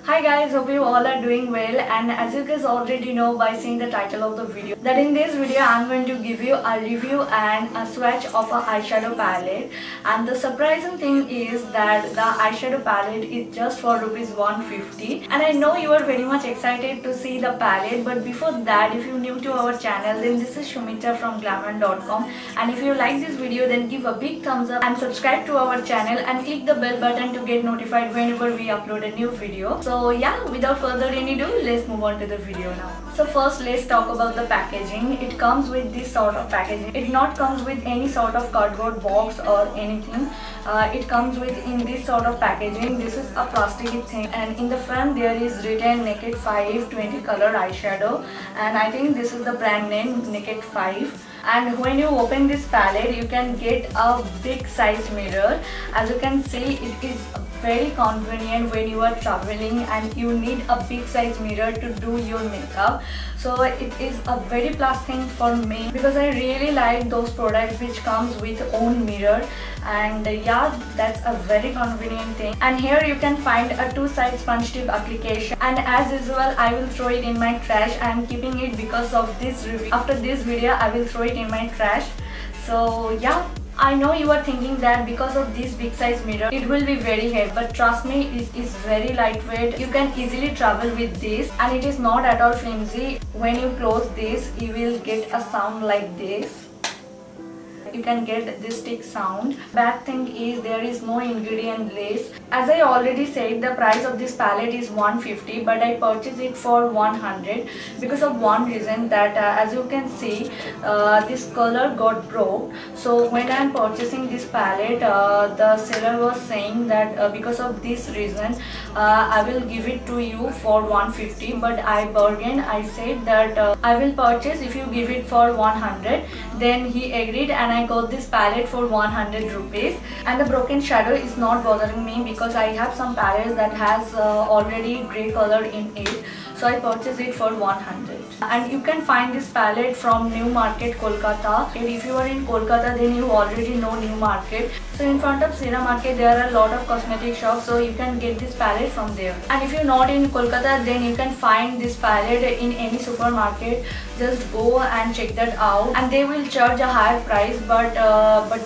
Hi guys, hope you all are doing well, and as you guys already know by seeing the title of the video that in this video I'm going to give you a review and a swatch of a eyeshadow palette. And the surprising thing is that the eyeshadow palette is just for ₹150, and I know you are very much excited to see the palette. But before that, if you're new to our channel, then this is Sumitra from Glamour.com, and if you like this video then give a big thumbs up and subscribe to our channel and click the bell button to get notified whenever we upload a new video. So yeah, without further ado, let's move on to the video now. So first let's talk about the packaging. It comes with this sort of packaging. It not comes with any sort of cardboard box or anything. It comes with in this sort of packaging. This is a plastic thing, and in the front there is written Naked 5 20 color eyeshadow, and I think this is the brand name, Naked 5. And when you open this palette, you can get a big size mirror. As you can see, it is very convenient when you are traveling and you need a big size mirror to do your makeup. So it is a very plus thing for me because I really like those products which comes with own mirror, and yeah, that's a very convenient thing. And here you can find a two-side sponge tip application, and as usual I will throw it in my trash. I am keeping it because of this review. After this video I will throw it in my trash. So yeah, I know you are thinking that because of this big size mirror it will be very heavy, but trust me, it is very lightweight. You can easily travel with this, and it is not at all flimsy. When you close this, you will get a sound like this. You can get this stick sound. Bad thing is there is no ingredient list. As I already said, the price of this palette is $150, but I purchased it for $100 because of one reason, that as you can see, this color got broke. So when I am purchasing this palette, the seller was saying that because of this reason I will give it to you for $150, but I bargained. I said that I will purchase if you give it for $100. Then he agreed, and I got this palette for 100 rupees. And the broken shadow is not bothering me because I have some palettes that has already grey color in it, so I purchased it for 100. And you can find this palette from New Market, Kolkata. And if you are in Kolkata, then you already know New Market. So in front of Sina Market there are a lot of cosmetic shops, so you can get this palette from there. And if you're not in Kolkata, then you can find this palette in any supermarket. Just go and check that out, and they will charge a higher price, but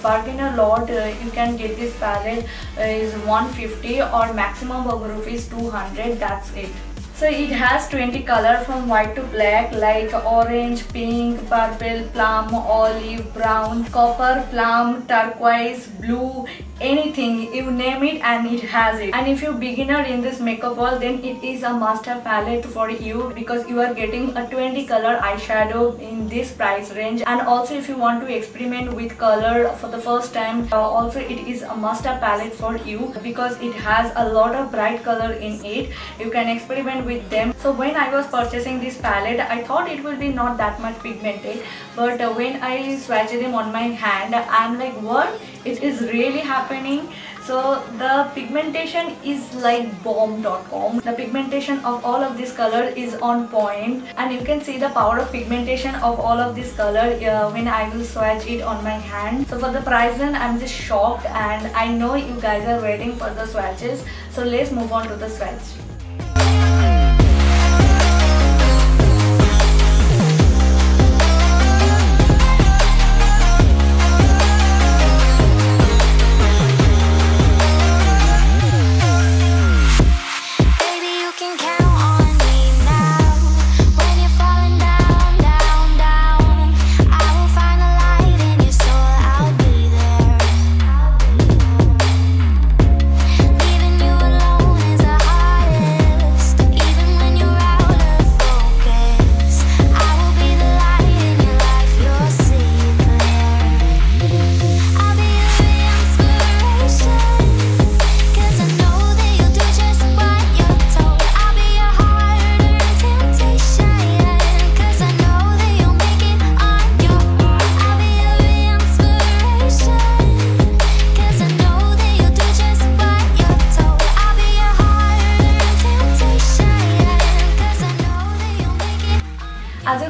bargain a lot. You can get this palette is 150 or maximum of rupees 200. That's it. So it has 20 color from white to black, like orange, pink, purple, plum, olive, brown, copper, plum, turquoise, blue, anything, you name it, and it has it. And if you're beginner in this makeup world, then it is a must-have palette for you because you are getting a 20 color eyeshadow in this price range. And also if you want to experiment with color for the first time, also it is a must-have palette for you because it has a lot of bright color in it. You can experiment with them. So when I was purchasing this palette, I thought it will be not that much pigmented, but when I swatched them on my hand, I'm like, what? It is really happening. So the pigmentation is like bomb.com. The pigmentation of all of this color is on point, and you can see the power of pigmentation of all of this color when I will swatch it on my hand. So for the price then I'm just shocked, and I know you guys are waiting for the swatches. So let's move on to the swatch. Leaving you alone is the hardest.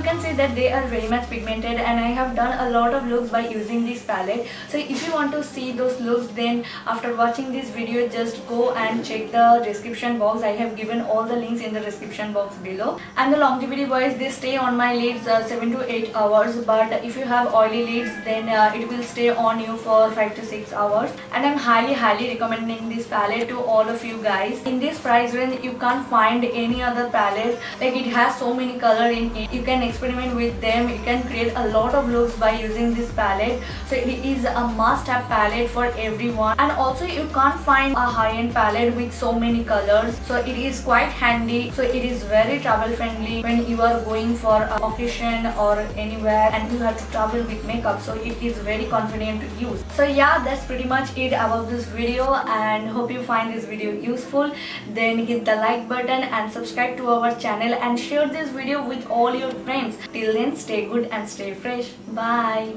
can see that they are very much pigmented, and I have done a lot of looks by using this palette. So if you want to see those looks, then after watching this video just go and check the description box. I have given all the links in the description box below. And the longevity wise, they stay on my lids 7 to 8 hours, but if you have oily lids, then it will stay on you for 5 to 6 hours. And I'm highly recommending this palette to all of you guys. In this price range you can't find any other palette. Like, it has so many color in it. You can experiment with them. You can create a lot of looks by using this palette. So it is a must-have palette for everyone. And also you can't find a high-end palette with so many colors. So it is quite handy. So it is very travel friendly when you are going for an occasion or anywhere and you have to travel with makeup. So it is very convenient to use. So yeah, that's pretty much it about this video, and hope you find this video useful. Then hit the like button and subscribe to our channel and share this video with all your friends. Till then, stay good and stay fresh. Bye.